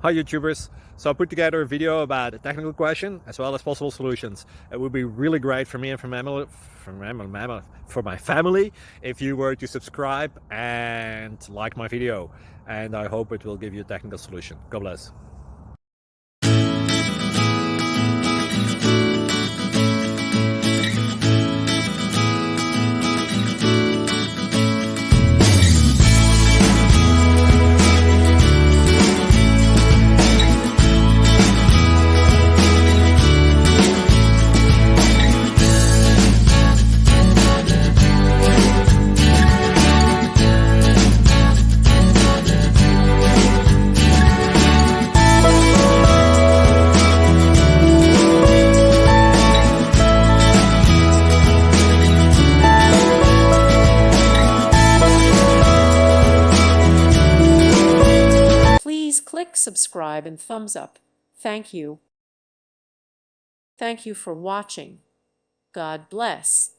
Hi YouTubers. So I put together a video about a technical question as well as possible solutions. It would be really great for me and for my family if you were to subscribe and like my video. And I hope it will give you a technical solution. God bless. Please click subscribe and thumbs up. Thank you. Thank you for watching. God bless.